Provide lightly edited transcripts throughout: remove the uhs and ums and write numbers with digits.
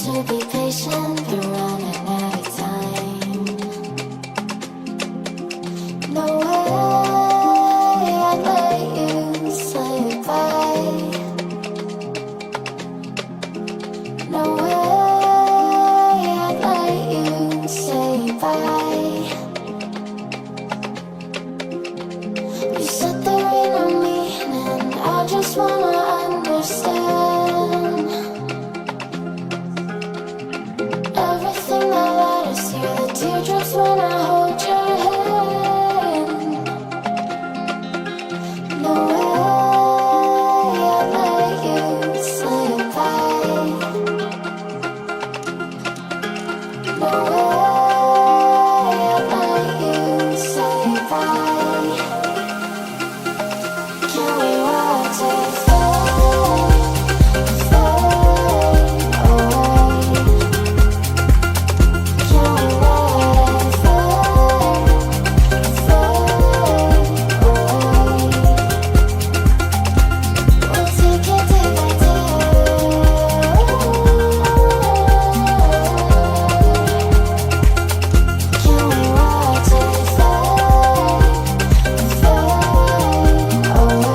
to be patient, but running out of time. No way I'd let you say goodbye. No way I'd let you say bye. You said there ain't no meaning, I just wanna understand everything that led us here, the teardrops when I hold your hand. No way I'd let you say goodbye. No way I'd let you say bye. Can we watch it fade, fade away? Can we let it fade, fade away? We'll take it day by day. Can we watch it fade, fade away?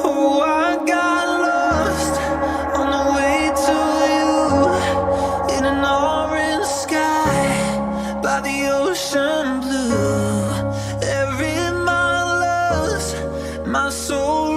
Oh, I got lost on the way to you in an orange sky by the ocean blue. Every mile lost, my soul